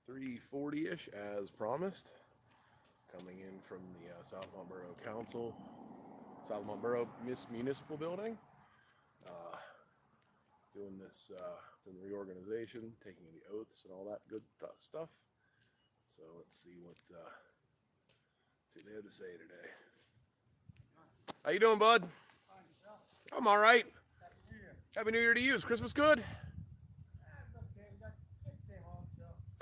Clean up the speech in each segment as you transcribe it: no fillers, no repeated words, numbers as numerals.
3:40-ish as promised. Coming in from the Southmont Borough Council, Southmont Borough Municipal Building. Doing this, doing the reorganization, taking the oaths and all that good stuff. So let's see what they have to say today. How you doing, bud? I'm all right. Happy New Year to you. Is Christmas good?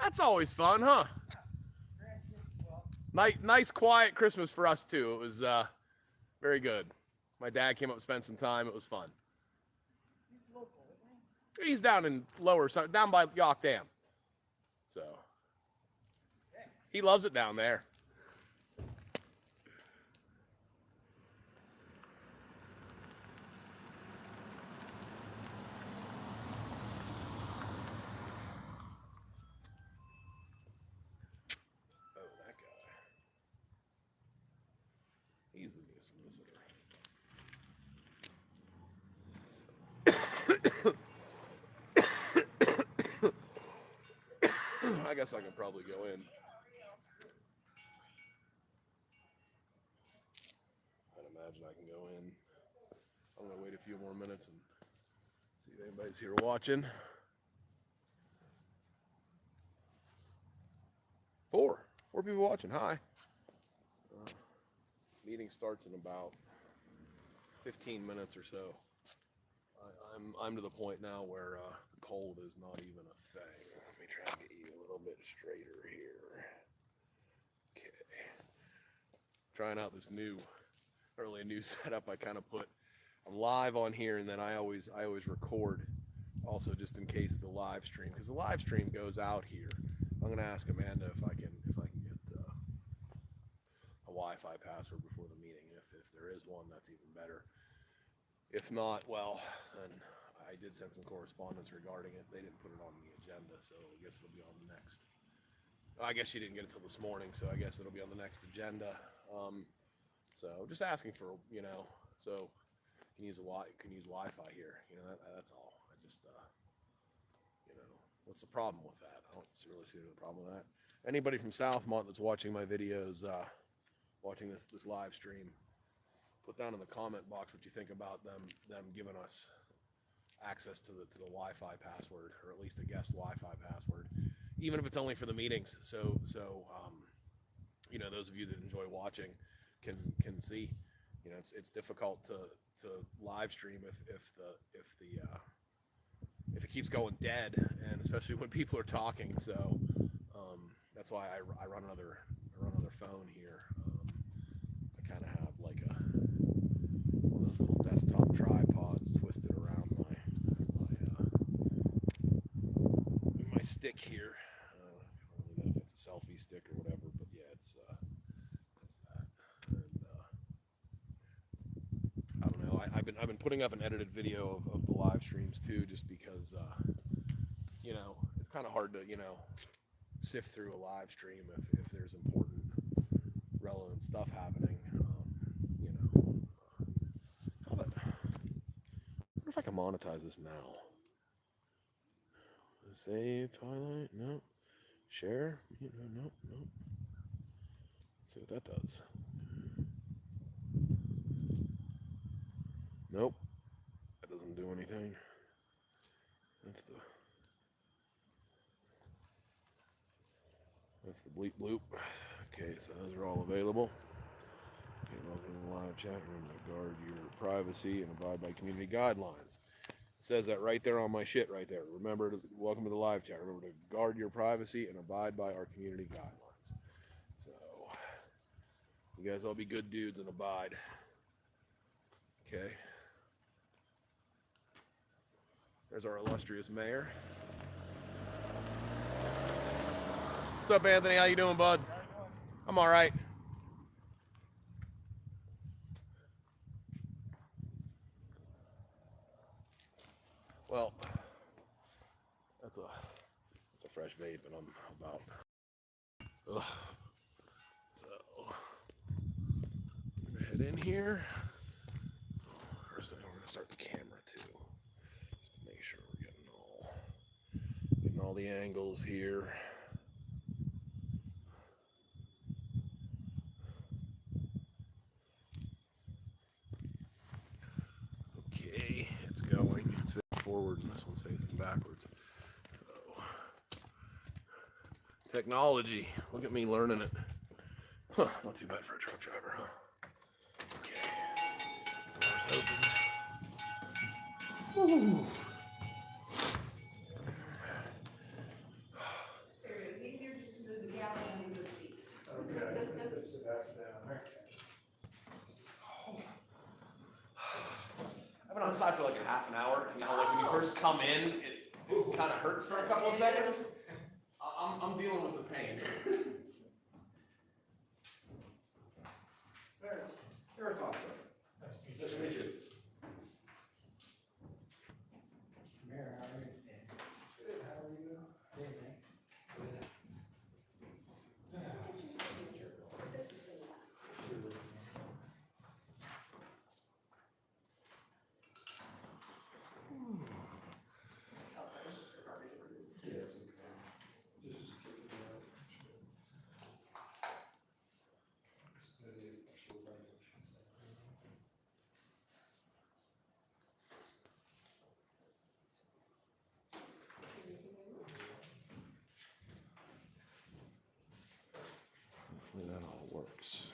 That's always fun, huh? Nice, quiet Christmas for us too. It was very good. My dad came up and spent some time. It was fun. He's local, isn't He's down in down by Yawk Dam. So he loves it down there. He's the new solicitor. I guess I can probably go in. I'd imagine I can go in. I'm going to wait a few more minutes and see if anybody's here watching. Four people watching. Hi. Meeting starts in about 15 minutes or so. I'm to the point now where the cold is not even a thing. Let me try to get you a little bit straighter here. Okay. Trying out this new setup. I kind of I'm live on here, and then I always record also just in case the live stream, because the live stream goes out here. I'm gonna ask Amanda if I can get a Wi-Fi password before the meeting. If there is one, that's even better. If not, well, then I did send some correspondence regarding it. They didn't put it on the agenda, so I guess it'll be on the next. I guess she didn't get it till this morning, so I guess it'll be on the next agenda. So just asking for, so can use Wi-Fi here. That's all. I just, what's the problem with that? I don't really see the problem with that. Anybody from Southmont that's watching my videos, watching this live stream, put down in the comment box what you think about them giving us access to the Wi-Fi password, or at least a guest Wi-Fi password, even if it's only for the meetings. So those of you that enjoy watching can see. It's difficult to live stream if it keeps going dead, and especially when people are talking. So that's why I run another phone here. I kind of have like one of those little desktop tripods twisted around my stick here. I don't know if it's a selfie stick or whatever, but yeah, that's that. And I don't know. I've been putting up an edited video of the live streams too, just because it's kind of hard to sift through a live stream if there's important, relevant stuff happening. I wonder if I can monetize this now. Save, highlight, no. Share, no. Let's see what that does. Nope, that doesn't do anything. That's the bleep bloop. Okay, so those are all available. Okay, welcome to the live chat room. To guard your privacy and abide by community guidelines. It says that right there on my shit right there. Remember, welcome to the live chat. Remember to guard your privacy and abide by our community guidelines. So, you guys all be good dudes and abide. Okay. There's our illustrious mayor. What's up, Anthony? How you doing, bud? I'm all right. Well, that's a fresh vape, and I'm about. Ugh. So I'm gonna head in here. First thing, we're gonna start the camera too, just to make sure we're getting all the angles here. forwards and this one's facing backwards. So, technology. Look at me learning it. Huh, not too bad for a truck driver, huh? Okay. Doors open. Ooh. It's easier just to move the gallon and move the seats. Okay, just pass it down there. I've been outside for like a half an hour. You know, like when you first come in, it kind of hurts for a couple of seconds. I'm dealing with the pain. Eric Hoffman. Nice to meet you. Mayor, how are you? Good, how are you? Good, thanks. Yes, okay. This is taking it out. Hopefully that all works.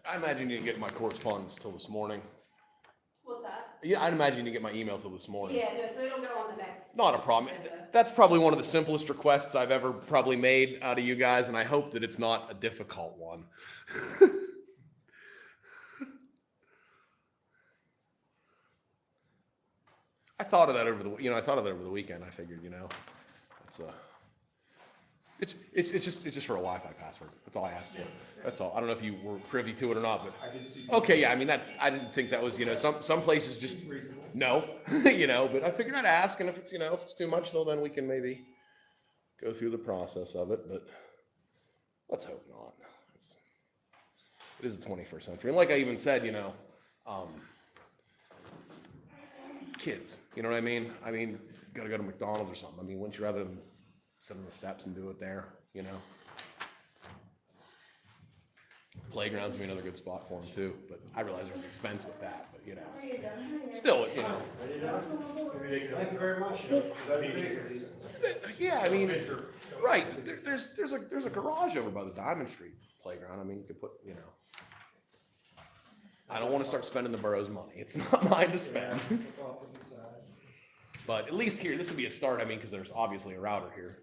I imagine you didn't get my correspondence till this morning. What's that? Yeah, I'd imagine you didn't get my email till this morning. Yeah, no, so it'll go on the next. Not a problem. agenda. That's probably one of the simplest requests I've ever probably made out of you guys, and I hope that it's not a difficult one. I thought of that over the weekend. I figured, it's just for a Wi-Fi password. That's all I asked for. That's all. I don't know if you were privy to it or not, but I did see. okay, yeah. I mean I didn't think that was, some places just Seems reasonable. no, but I figured I'd ask, and if it's too much, then we can maybe go through the process of it. But let's hope not. It is the 21st century, and like I even said, kids. You know what I mean? Gotta go to McDonald's or something. Wouldn't you rather than sit on the steps and do it there? Playground's gonna be another good spot for them too. But I realize there's an expense with that. But still, Thank you very much. yeah. Right. There's a garage over by the Diamond Street playground. You could put, I don't want to start spending the borough's money. It's not mine to spend. But at least here, this would be a start. Because there's obviously a router here.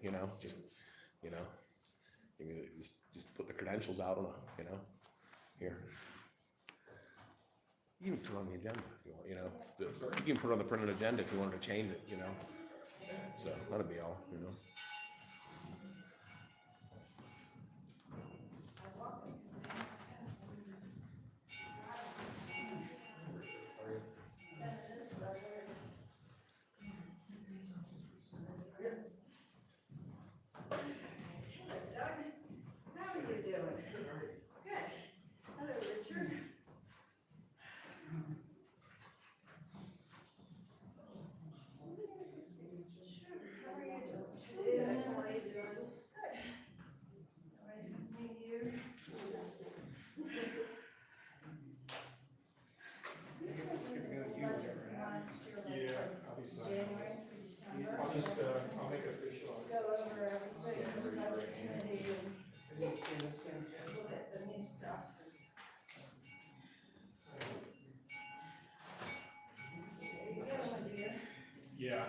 Just put the credentials out on here. You can put it on the agenda if you want. You can put it on the printed agenda if you wanted to change it. So that'd be all. I'll make it official. Go over everything, look at the new stuff. There you go, my dear. Yeah.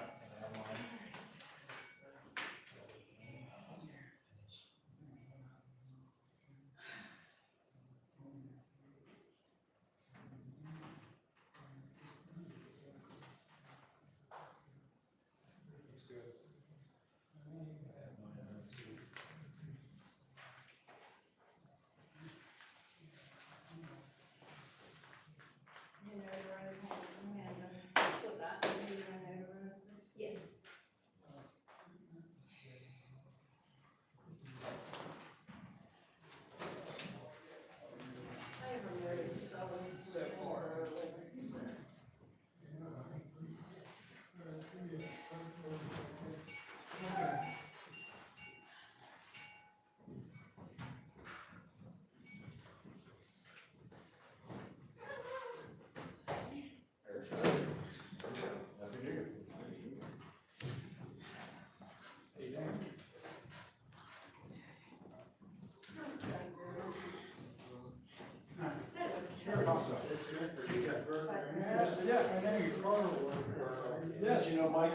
Mike,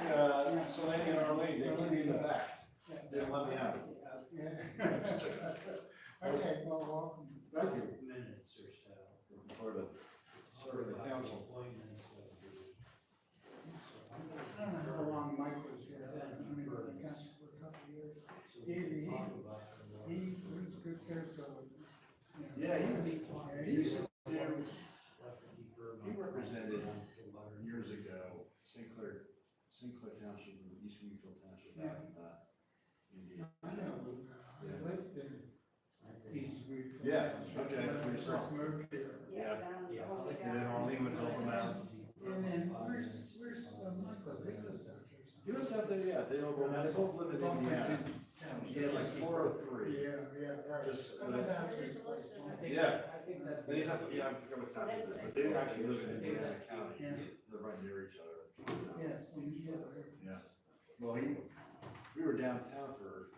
so Laney and Arlene, they keep me in the back. They don't let me out. Yeah. Okay, well, welcome. Thank you. Minutes or so. Looking forward to serving the council. I don't know how long Mike was here, I mean, the council for a couple of years. He was a good citizen. Yeah, he used to do, he represented years ago, St. Clair Township, East Wheatfield Township, out in, Indiana. I know, I lived in East Wheatfield. Yeah, okay, When I for yourself. first moved here. Yeah, down the hall, And then down. Arlene would help him out. And then, where's Michael, he lives out here He was out there, yeah, they both live in Indiana. He had like 403. Yeah, right. Just, I know that place. Yeah. I think that's. Then he's up, yeah, I forgot what town it is, but they actually live in Indiana County, live right near each other. Yes, Yeah. Well, we were downtown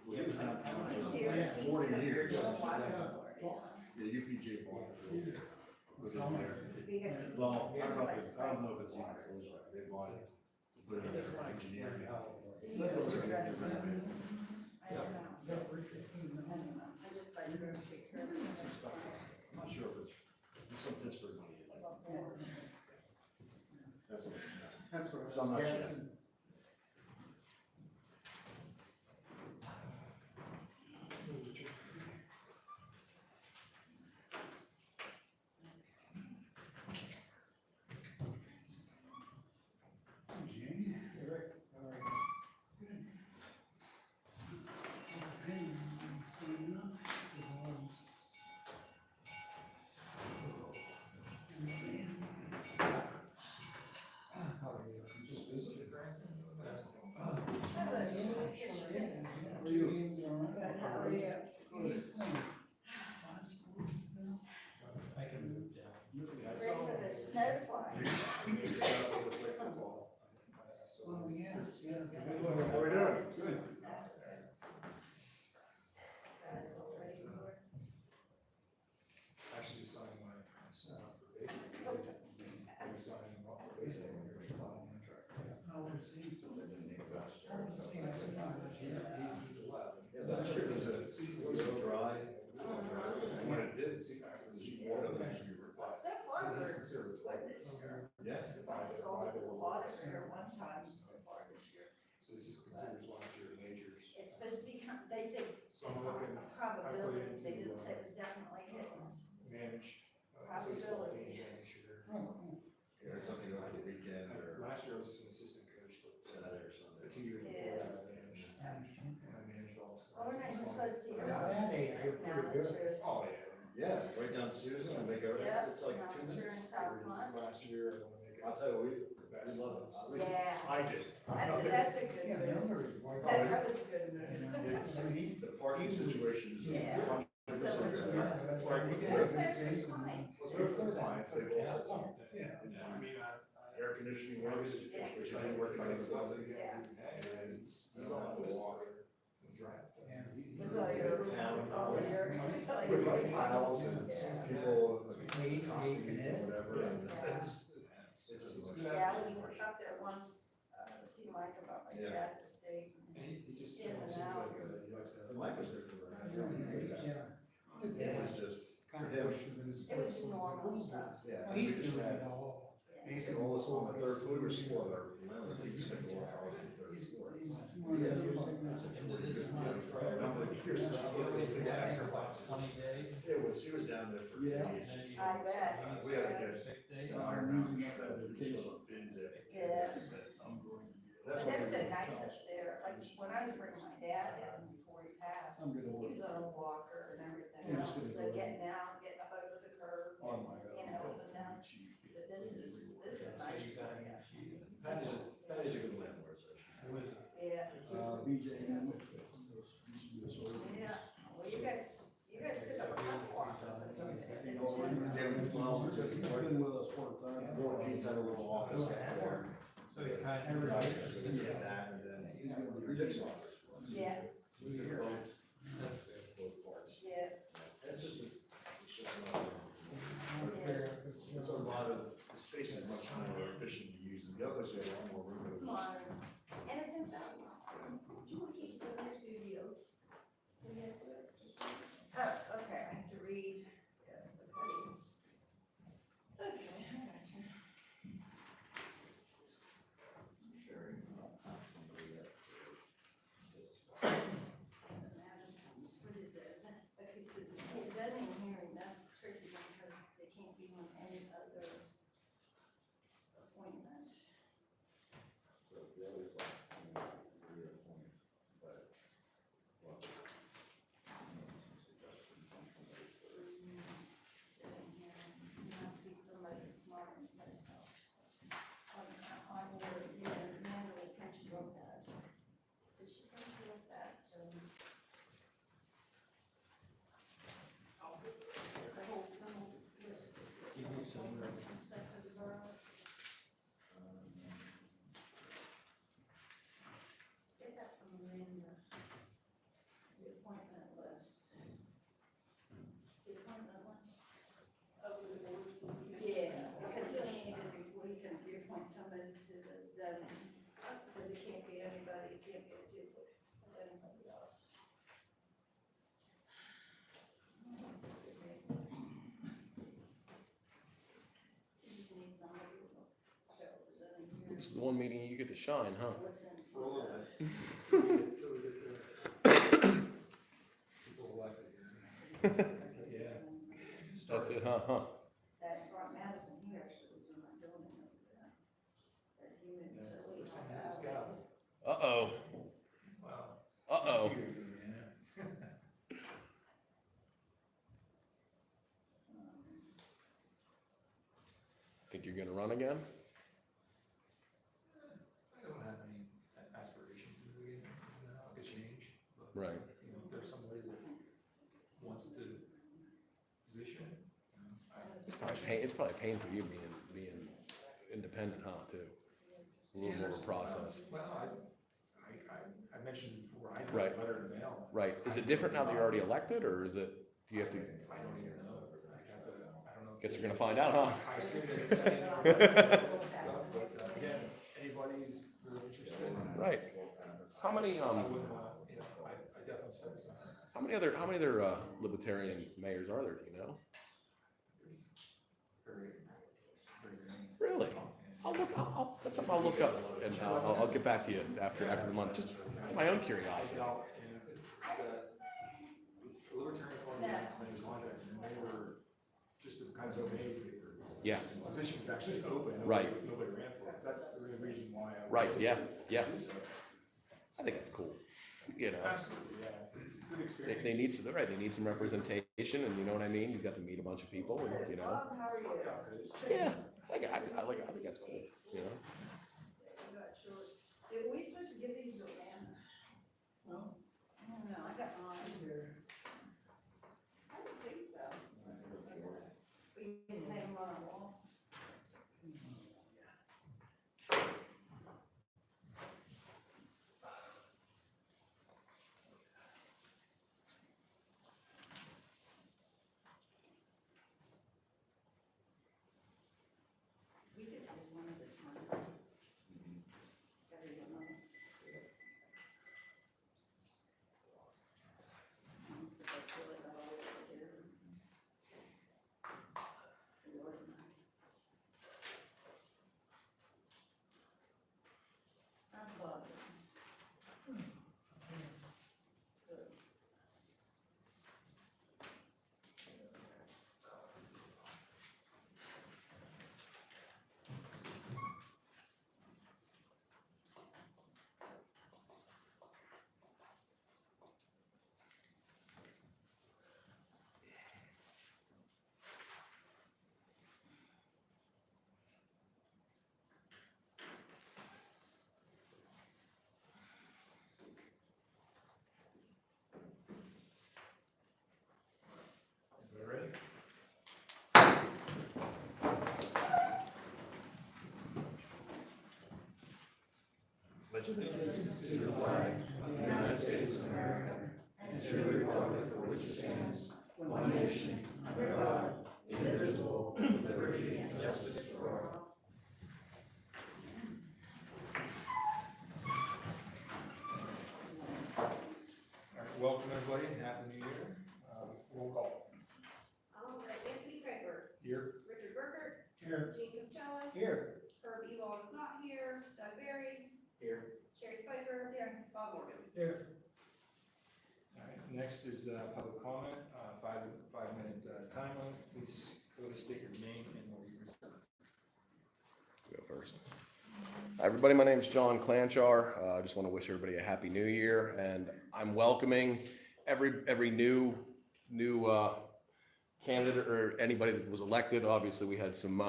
he was downtown He's for here, he's 40 here. years. A while before, The UPJ bought it. Was in there. Because he- Well, I don't know if it's even closed, right? They bought it, to put it in their engineering. So you know, just rest. I don't know. Is that Richard? I don't know. I just thought you were gonna take care of it. Some stuff, I'm not sure if it's some Pittsburgh money. That's what. That's what So I I'm was not sure. guessing. Jane? Rick, all right. Good. Okay, I'm signing up. How are you? Just visited Branson? Good, how are you? I can move down. Ready for the snow to fly? Well, yeah, yeah. How we doing? Good. Guys all ready for it? Actually just signed my, I'm signing off for baseball. Oh, let's see. Let's see, I forgot that He's year. 11. Yeah, last year was dry. When it did, she watered it, she replied. So far, we're good this year. Yeah. I saw a lot of here one time so far this year. So this is considered last year majors. It's supposed to be, they said So I'm looking, a probability, they didn't say it was definitely hitting us. manage. Probability. Oh, cool. Or something over the weekend or Last year I was an assistant coach, but Saturday or Sunday. 2 years before that I managed. Okay. I managed all the stuff. Well, we're not even supposed to, At that age, you're now pretty that good. you're, Oh, yeah. Yeah, right down Susan and make everything, yeah, it's like now 2 that you're minutes. in Southmont. Last year, I want to make it. I'll tell you, we love it, at least Yeah. I did. That's a good Yeah, the move. number is like. That was a good move. The parking situation is. Yeah. That's why we did. What's better for clients? What's good for the clients, they both, Yeah. I mean, air conditioning works, which I didn't work on the south end. And you don't have to walk. Yeah. With all your, with all the air With my files and Yeah. people, like, Hate, costumes hate, and whatever, and Yeah. it's just. Yeah, I was up there once, to see Mike about my Yeah. dad's estate. he just. In and out. Mike was there for I don't know, yeah. His It dad was just, kind of him. pushed him in his. It was just normal stuff. yeah. Well, he's we just doing had- it all. Yeah. He's And all this on the third floor, we were spoiler, my own, he's gonna go off on the third He's floor. one of Yeah, those it's like it's a that. 40, 50 year trial. And I'm like, here's the stuff. It was, he was down there for days. just- I bet. We had to get iron out, shredded, put some bins in. Yeah. That's But what that's we the did. nicest there, like when I was bringing my dad in before he passed, he was on a walker and everything else, so getting out, getting up over the curb, Oh my God. you know, and now, but this is nice for you. That is a good landlord, so. Yeah, BJ Hammond. yeah, well, you guys took up a couple offices over there, didn't you? Jim, well, He's been with us for a time. More Pete's had a little office out there. So he kind Every Right, day. so we did that, and then Rick's office was. Yeah, We took both parts. yeah, It's just another. Yeah. It's a lot of, the space is much more efficient to use, and the others have a lot more room. it's modern. you want to keep this over here so you know? Oh, okay, I have to read. Yeah, okay, I got you. I'm sure you'll have somebody that this. Now just, what is that? Okay, so the zoning hearing, that's tricky because they can't be on any other appointment. So the others like, reappoint, but, well, some suggestions on somebody for. Zoning hearing, you have to be somebody that's smart and myself. On board, yeah, Amanda, I think she wrote that. Did she think she wrote that? The whole list of Give me some, appointments and stuff for the borough. Get that from Amanda. The appointment list. The appointment list. Oh, the boards. Yeah, because then we can reappoint somebody to the zoning, because it can't be anybody, it can't be a duplicate of anybody else. She just needs somebody to show the zoning here. This is the one meeting you get to shine, huh? Listen to for a little the- bit. Till we get there. People like it here. Yeah. That's it, huh? That brought Madison, he actually was in my building over there. That he moved Yeah, it's to the Lee first time High he's Valley. got it. Uh-oh, Wow. uh-oh. Yeah. Think you're gonna run again? I don't have any aspirations to do it, now, a change, but. Right. You know, if there's somebody that wants to position, you know, It's probably pain for you being independent, huh, too? A little more of a process. Well, I mentioned before, I Right. got a letter in the mail. Right, is it different now that you're already elected, or is it, do you have to, I don't even know, I don't know. guess we're gonna find out, huh? I assume it's setting up stuff, but again, anybody's really interested. Right. How many, I wouldn't want, you know, I definitely said something. how many other libertarian mayors are there, do you know? Very, very green. Really? I'll look, that's something I'll look up, and I'll get back to you after the month, just for my own curiosity. The Libertarian Party asked me to contact them, and they were just kind of amazed that Yeah. the position was actually open. Right. Nobody ran for it, 'cause that's the reason why I. Right, yeah. do so. I think that's cool, you know? Absolutely, yeah, it's a good experience. They need some, right, they need some representation, and you know what I mean, you got to meet a bunch of people, and, you know? Bob, how are you? Yeah, I think that's cool, you know? I'm not sure. Were we supposed to give these to Amanda? No. I don't know, I got mine here. I don't think so. We can hang them on our wall. We did have one of this one. Gotta get another. But that's really not all we ever do. Reorganize. That's Bob. Good. You ready? Pledge allegiance to the flag of the United States of America and to the republic for which it stands, one nation, under God, indivisible, with liberty and justice for all. welcome everybody, and Happy New Year. Roll call. All right, Anthony Kuiper, Here. Richard Burkert, Here. Gene Capella, Here. Herb Ewald is not here, Doug Barry, Here. Sherry Spiker, Bob Morgan. Here. All right, next is public comment, 5 minute time limit. Please clearly state your name and where you reside. Go first. Hi, everybody. My name's John Klanchar. I just want to wish everybody a happy new year, and I'm welcoming every new candidate or anybody that was elected. Obviously, we had some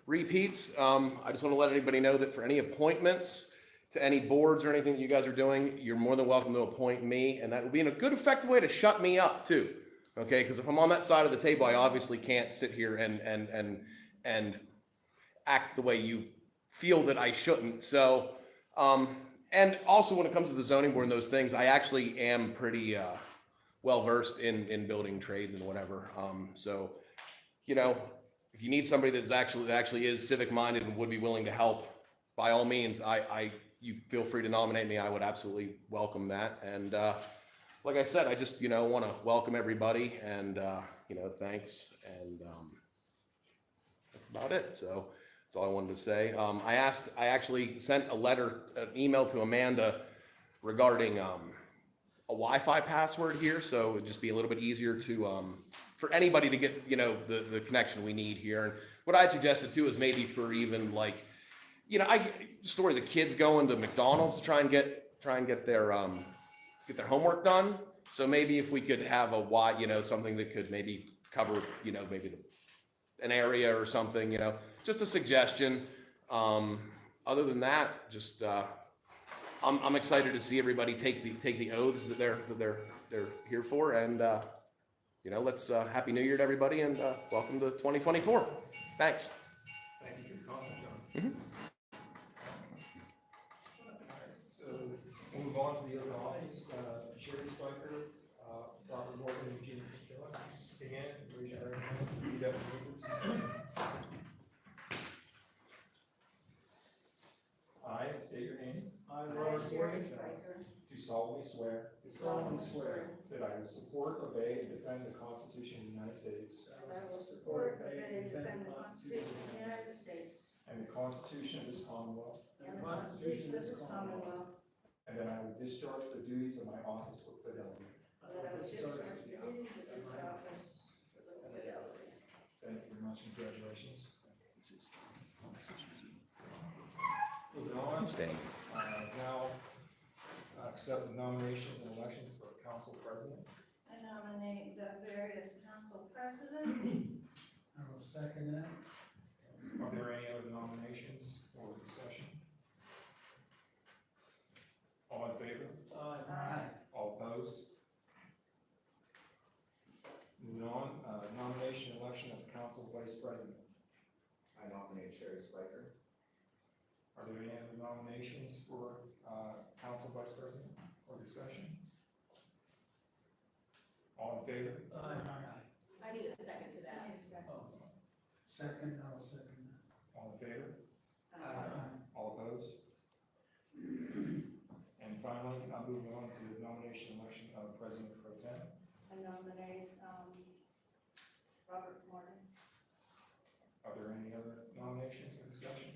repeats. I just want to let anybody know that for any appointments to any boards or anything that you guys are doing, you're more than welcome to appoint me, and that will be in a good, effective way to shut me up too. Okay, because if I'm on that side of the table, I obviously can't sit here and act the way you feel that I shouldn't. So, and also when it comes to the zoning board and those things, I actually am pretty well versed in building trades and whatever. So, you know, if you need somebody that actually is civic minded and would be willing to help, by all means, you feel free to nominate me. I would absolutely welcome that. And like I said, I just want to welcome everybody and thanks, and that's about it. So. That's all I wanted to say. I actually sent an email to Amanda regarding a Wi-Fi password here, so it'd just be a little bit easier to for anybody to get the connection we need here. And what I suggested too is maybe for even like I stories of kids going to McDonald's to try and get their homework done. So maybe if we could have something that could maybe cover maybe an area or something, just a suggestion. Other than that, just I'm excited to see everybody take the oaths that they're here for, and let's Happy New Year to everybody, and welcome to 2024. Thanks. Thank you for your comment, John. All right, so we'll move on to the other office. Sherry Spiker, Robert Morgan, and Gene Capella. Stand, raise your right hand, repeat after me. I state your name. I, Robert Sherry Spiker, Do solemnly swear do solemnly swear that I will support, obey, and defend the Constitution of the United States that I will support, obey, and defend the Constitution of the United States and the Constitution of this Commonwealth, and the Constitution of this Commonwealth, and that I will discharge the duties of my office with fidelity. and that I will discharge the duties of this office with fidelity. Thank you very much, and congratulations. Moving on, Staying. now accept the nominations and elections for council president. I nominate the various council presidents. I will second that. Are there any other nominations or discussion? All in favor? Aye. All opposed? Moving on, nomination and election of the council vice president. I nominate Sherry Spiker. Are there any other nominations for council vice president or discussion? All in favor? Aye. I need a second to that. Second, I'll second that. All in favor? Aye. All opposed? And finally, I'm moving on to the nomination and election of president pro tem. I nominate, Robert Morgan. Are there any other nominations or discussion?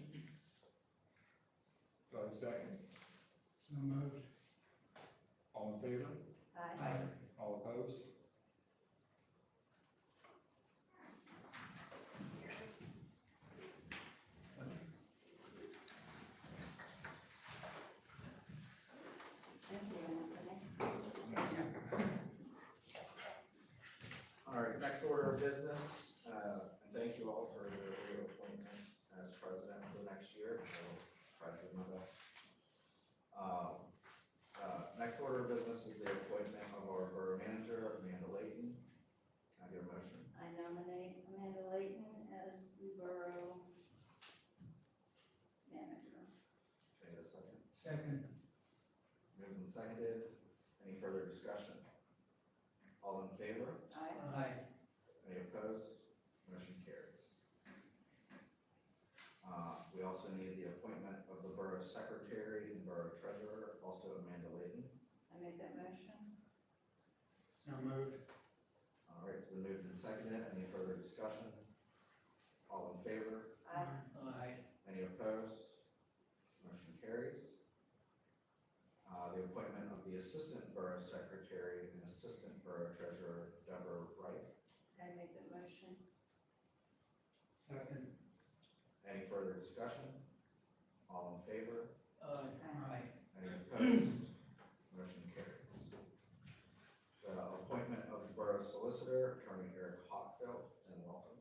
Do I have a second? So moved. All in favor? Aye. All opposed? Thank you, Anthony. All right, next order of business, and thank you all for your reappointment as president for the next year. I'll try to do my best. Next order of business is the appointment of our borough manager, Amanda Layton. Can I get a motion? I nominate Amanda Layton as the borough manager. Can I get a second? Second. Moved and seconded. Any further discussion? All in favor? Aye. Aye. Any opposed? Motion carries. We also need the appointment of the borough secretary and borough treasurer, also Amanda Layton. I make that motion. So moved. All right, it's been moved and seconded. Any further discussion? All in favor? Aye. Any opposed? Motion carries. The appointment of the Assistant Borough Secretary and Assistant Borough Treasurer, Deborah Reich. I make that motion. Second. Any further discussion? All in favor? Aye. Any opposed? Motion carries. The appointment of the Borough Solicitor, Attorney Eric Hockville, and welcome.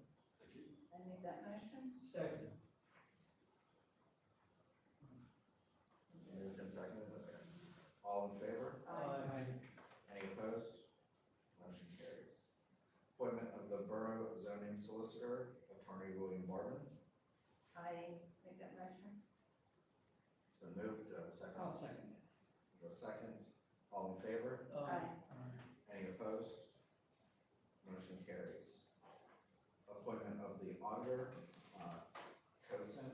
I make that motion. Second. Moved and seconded. Okay. All in favor? Any opposed? Motion carries. Appointment of the Borough Zoning Solicitor, Attorney William Barman. I make that motion. It's been moved. Second. I'll second it. The second. All in favor? Aye. Any opposed? Motion carries. Appointment of the Auditor, Cotson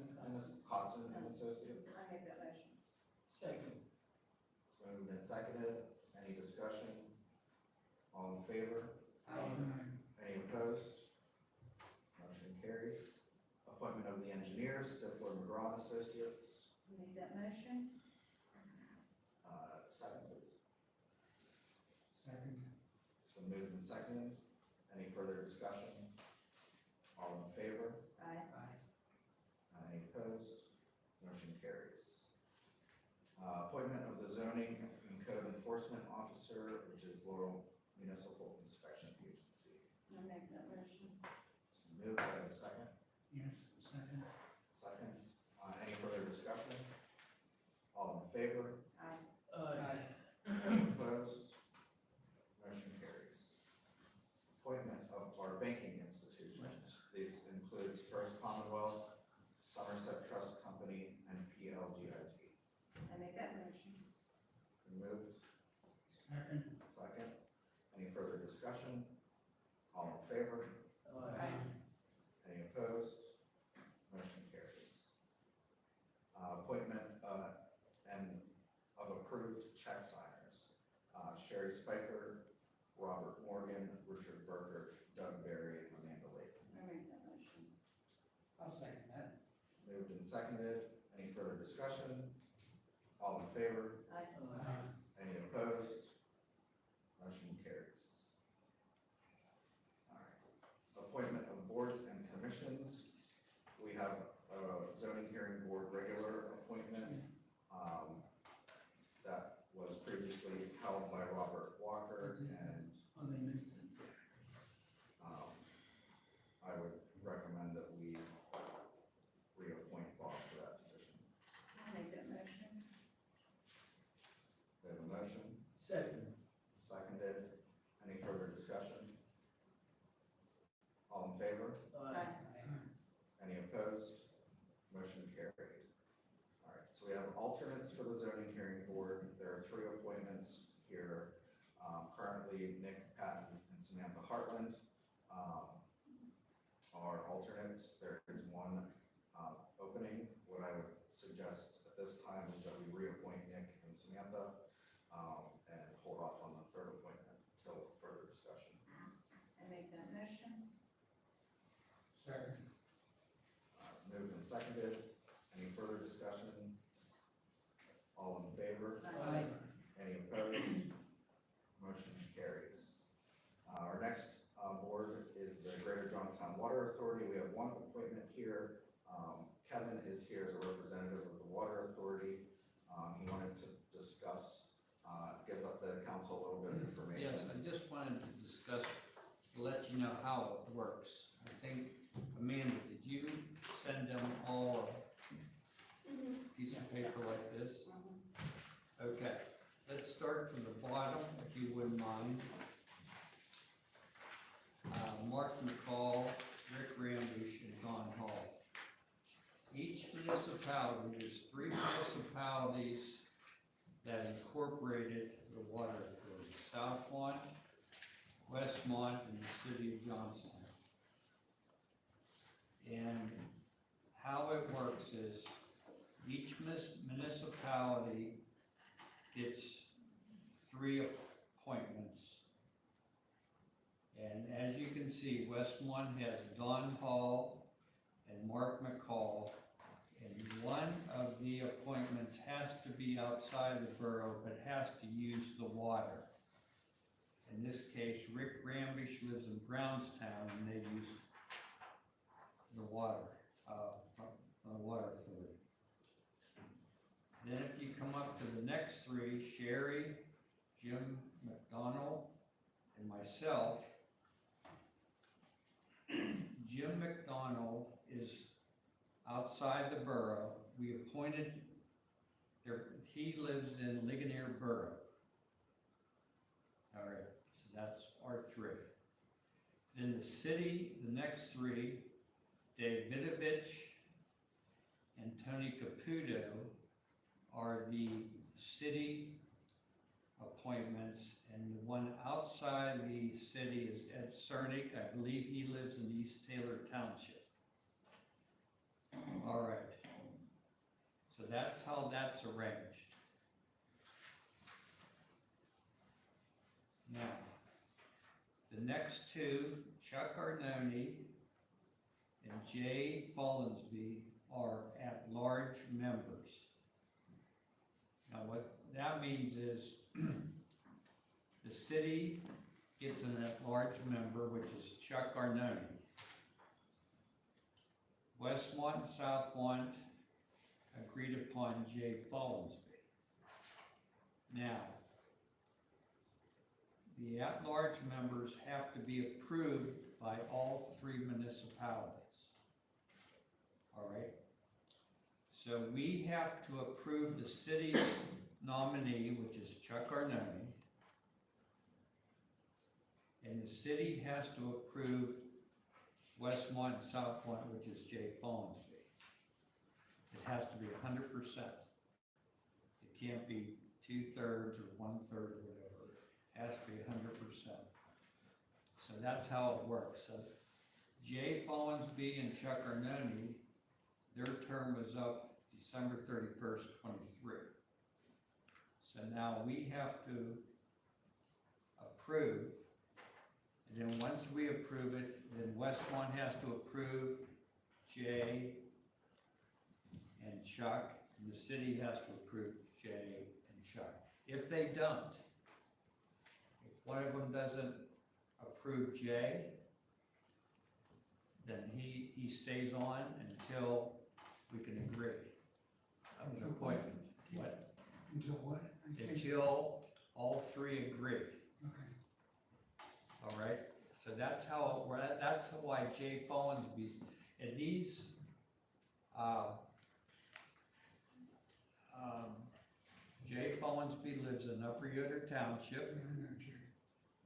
and Associates. I make that motion. Second. It's been moved and seconded. Any discussion? All in favor? Any opposed? Motion carries. Appointment of the Engineer, Stifler McGraw and Associates. I make that motion. Second, please. Second. It's been moved and seconded. Any further discussion? All in favor? Aye. Any opposed? Motion carries. Appointment of the Zoning and Code Enforcement Officer, which is Laurel Municipal Inspection Agency. I make that motion. It's been moved. Do I have a second? Yes, second. Second. Any further discussion? All in favor? Aye. Any opposed? Motion carries. Appointment of our banking institutions. This includes First Commonwealth, Somerset Trust Company, and PLGIT. I make that motion. Moved. Second. Second. Any further discussion? All in favor? Aye. Any opposed? Motion carries. Appointment and of approved check signers. Sherry Spiker, Robert Morgan, Richard Berger, Doug Berry, and Amanda Layton. I make that motion. I'll second that. Moved and seconded. Any further discussion? All in favor? Aye. Any opposed? Motion carries. All right. Appointment of boards and commissions. We have a zoning hearing board regular appointment that was previously held by Robert Walker, and Oh, they missed it. I would recommend that we reappoint Bob for that position. I make that motion. We have a motion, Second. seconded. Any further discussion? All in favor? Aye. Any opposed? Motion carried. All right, so we have alternates for the zoning hearing board. There are 3 appointments here. Currently, Nick Patton and Samantha Hartland are alternates. There is 1 opening. What I would suggest at this time is that we reappoint Nick and Samantha and hold off on the 3rd appointment until further discussion. I make that motion. Second. Moved and seconded. Any further discussion? All in favor? Aye. Any opposed? Motion carries. Our next board is the Greater Johnstown Water Authority. We have 1 appointment here. Kevin is here as a representative of the Water Authority. He wanted to discuss, give up the council a little bit of information. Yes, I just wanted to discuss, let you know how it works. I think, Amanda, did you send them all a piece of paper like this? Okay, let's start from the bottom, if you wouldn't mind. Mark McCall, Rick Rambush, and Don Hall. Each municipality, there's 3 municipalities that incorporated the water authority: Southmont, Westmont, and the city of Johnstown. And how it works is each municipality gets 3 appointments as you can see, Westmont has Don Hall and Mark McCall. And one of the appointments has to be outside the borough, but has to use the water. In this case, Rick Rambish lives in Brownstown, and they use the water, from the water authority. Then if you come up to the next three, Sherry, Jim McDonald, and myself, Jim McDonald is outside the borough. We appointed, he lives in Ligonier Borough. All right, so that's our three. Then the city, the next three, Dave Vidovich and Tony Caputo are the city appointments, and the one outside the city is Ed Cernick. I believe he lives in East Taylor Township. All right, so that's how that's arranged. Now, the next two, Chuck Arnone and Jay Follansby, are at-large members. Now, what that means is the city gets an at-large member, which is Chuck Arnone. Westmont and Southmont agreed upon Jay Follansby. Now, the at-large members have to be approved by all three municipalities. All right? So we have to approve the city's nominee, which is Chuck Arnone, and the city has to approve Westmont and Southmont, which is Jay Follansby. It has to be 100%. It can't be 2/3 or 1/3 or whatever. It has to be 100%. So that's how it works. So Jay Follansby and Chuck Arnone, their term is up December 31st, 23. So now we have to approve, and then once we approve it, then Westmont has to approve Jay and Chuck, and the city has to approve Jay and Chuck. If they don't, if one of them doesn't approve Jay, then he stays on until we can agree on an appointment. What? Until what? Until all three agree. Okay. All right, so that's how, that's why Jay Follansby, and these, Jay Follansby lives in Upper Yoder Township, I know, Jerry.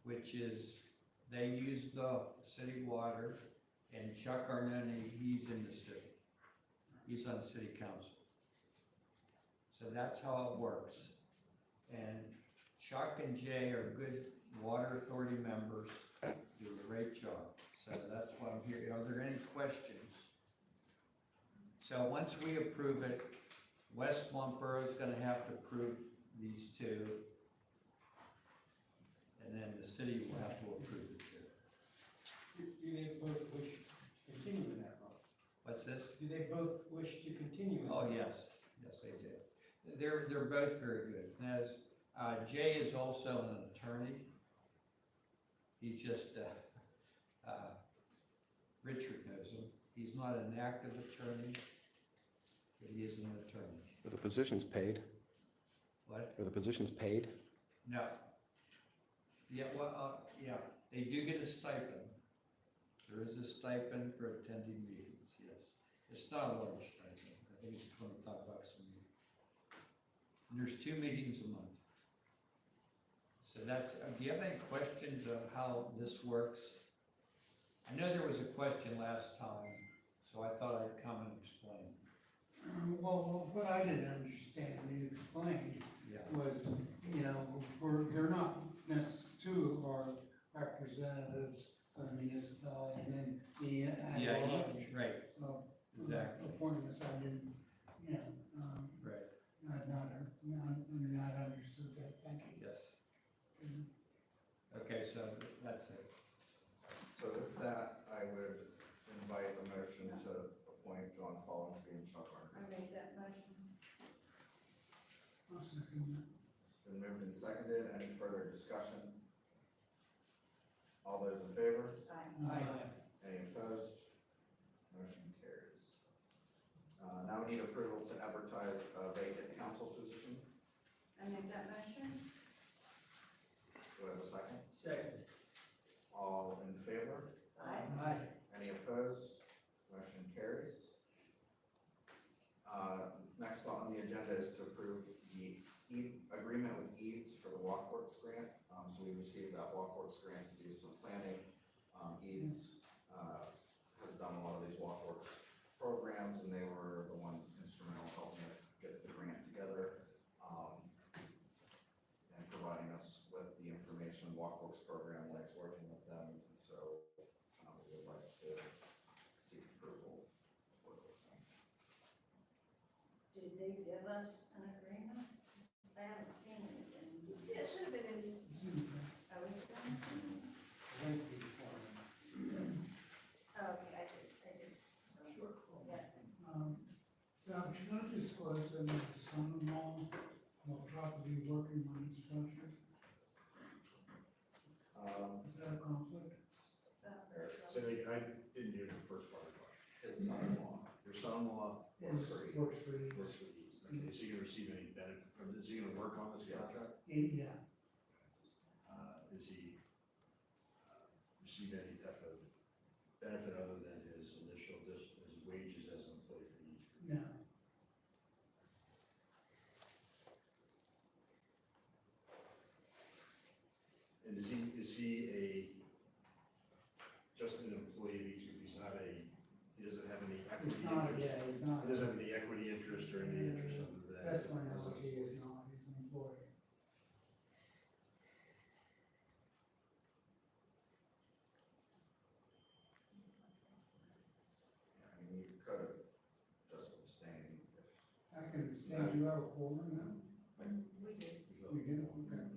which is, they use the city water, and Chuck Arnone, he's in the city. He's on city council. So that's how it works. And Chuck and Jay are good water authority members, do a great job. So that's why I'm here. Are there any questions? So once we approve it, Westmont Borough is gonna have to approve these two. And then the city will have to approve the two. Do they both wish to continue in that role? What's this? Do they both wish to continue? in Oh, that role? yes, yes, they do. They're both very good. And as, Jay is also an attorney. He's just, Richard knows him. He's not an active attorney, but he is an attorney. Are the positions paid? What? Are the positions paid? No. Yeah, well, yeah, they do get a stipend. There is a stipend for attending meetings, yes. It's not a large stipend. I think it's $25 a meeting. And there's 2 meetings a month. So that's, do you have any questions of how this works? I know there was a question last time, so I thought I'd come and explain. Well, what I didn't understand, you explained, Yeah. was, you know, they're not necessarily our representatives of the municipality, and then the Yeah, at-large, right, exactly. appointments, I didn't, you know, Right, not understood that, thank you. yes. Okay, so that's it. I'll second that. It's been moved and seconded. Any further discussion? All those in favor? Any opposed? Motion carries. Now we need approval to advertise a vacant council position. I make that motion? Do I have a second? Second. All in favor? Aye. Any opposed? Motion carries. Next on the agenda is to approve the EADS agreement with EADS for the Walkworks grant. So we received that Walkworks grant to do some planning. EADS has done a lot of these Walkworks programs, and they were the ones instrumental in helping us get the grant together and providing us with the information. Walkworks program likes working with them, and so we would like to seek approval for those things. Did they give us an agreement? I haven't seen anything. Did you? It should have been in, I was going to. Lengthy form. Okay, I did. Sure. Yeah. Doug, should I disclose that my son-in-law will probably be working on this project? Is that a conflict? So I didn't hear the first part of it. His son-in-law. Your son-in-law Yes, works for you. works for you. Okay, is he gonna receive any benefit from this? Is he gonna work on this contract? Yeah, Is he, receive any type of benefit other than his initial, just his wages as an employee for each? no, And is he just an employee of each group? He's not he doesn't have any equity he's not, interest? yeah, he's not. He doesn't have any equity interest or any interest other than? Best my knowledge, he is not, he's an employee. I mean, you could have just abstained if. I can stand you out a quarter now. We did. We do, okay.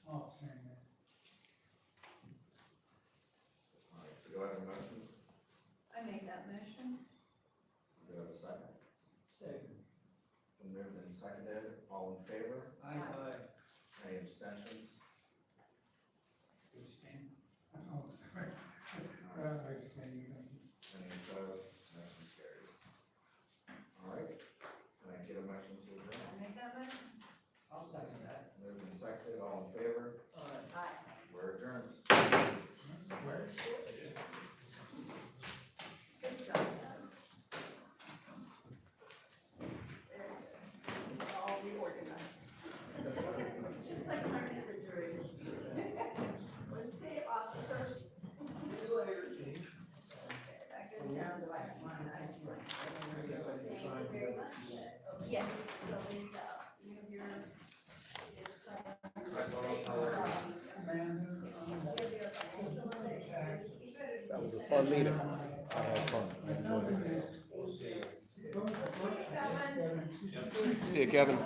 I'll stand that. All right, so do I have a motion? I make that motion. Do I have a second? Second. Been moved and seconded. All in favor? Any abstentions? You stand? Oh, sorry. I stand you, thank you. Any opposed? Motion carries. All right, can I get a motion to adjourn? I make that motion. I'll second that. Moved and seconded. All in favor? Aye. We're adjourned. Good job. There you go. It's all reorganized. Just like my refrigerator. Let's see, officers. See you later, Gene. That goes down to like one, I see one. Thank you very much. Yes, so Lisa, you have your, That was a fun meeting. I had fun. I enjoyed myself. See you, Kevin.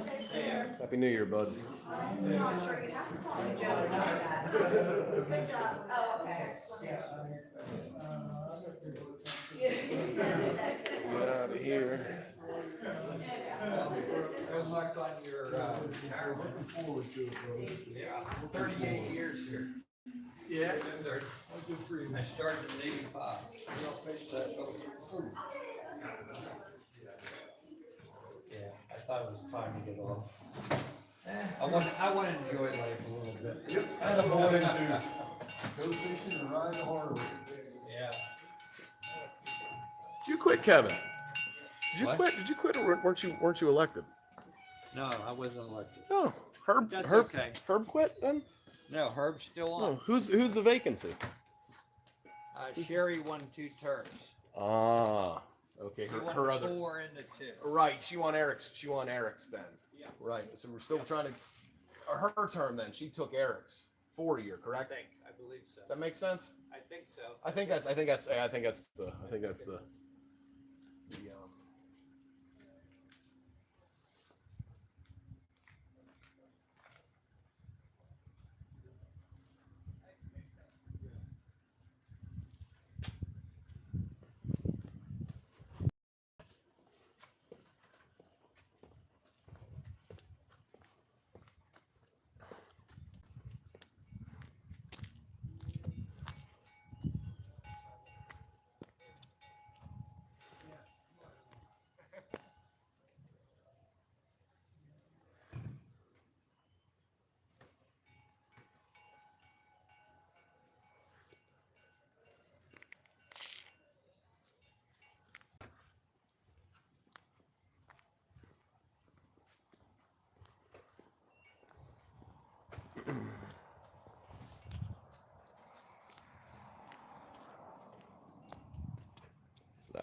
Happy New Year, bud. I'm not sure, you have to talk to Joe about that. Good job. Oh, okay. Get out of here. Good luck on your retirement. Looking forward to it, brother. Yeah, 38 years here. Yeah. 30. Good for you. I started in 85. Yeah, I thought it was time to get off. I want to enjoy life a little bit. Yep. That's what I do. Go fishing and ride the harbor. Yeah. Did you quit, Kevin? Did you What? quit? Did you quit, or weren't you elected? No, I wasn't elected. Oh, Herb. That's Herb. okay. Herb quit then. No, Herb's still on. Oh, who's the vacancy? Sherry won 2 terms. Ah, okay. She Her, won her other. 4 into 2. Right. She won Eric's. She won Eric's then. Yeah. Right. So we're still trying to. Her term then. She took Eric's 4-year. Correct. I believe so. Does that make sense? I think so. I think that's the.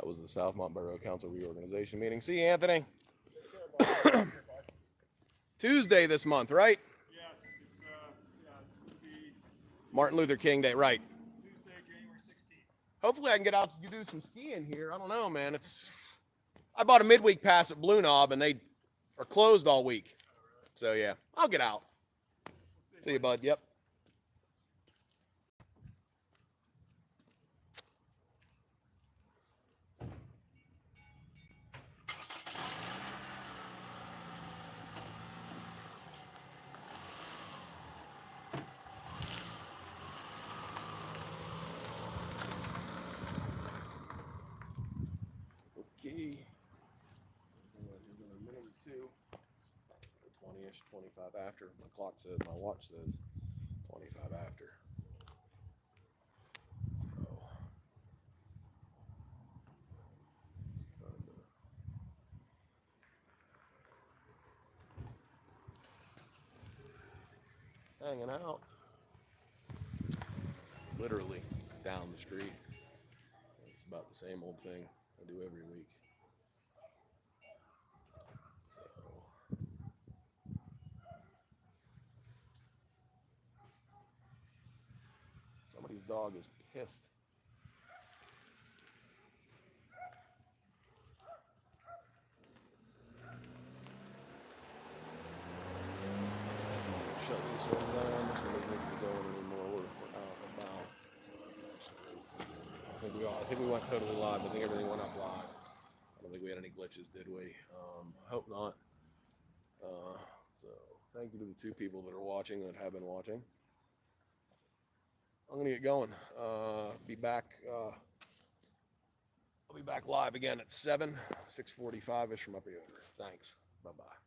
was the Southmont Borough Council Reorganization meeting. See you, Anthony. Tuesday this month, right? Yes, it's gonna be Martin Luther King Day, right? Tuesday, January 16th. Hopefully I can get out to do some skiing here. I don't know, man. I bought a midweek pass at Blue Knob and they are closed all week. So yeah, I'll get out. See you, bud. Yep. Okay. Another minute or two. 20-ish, 25 after. My clock says, my watch says 25 after. So, hanging out. Literally down the street. It's about the same old thing I do every week. Somebody's dog is pissed. Shut this one down. This one doesn't need to go anymore. We're out and about. I think we went totally live. I think everything went up live. I don't think we had any glitches, did we? I hope not. So thank you to the 2 people that are watching, that have been watching. I'm gonna get going. I'll be back live again at 6:45ish from up here. Thanks. Bye-bye.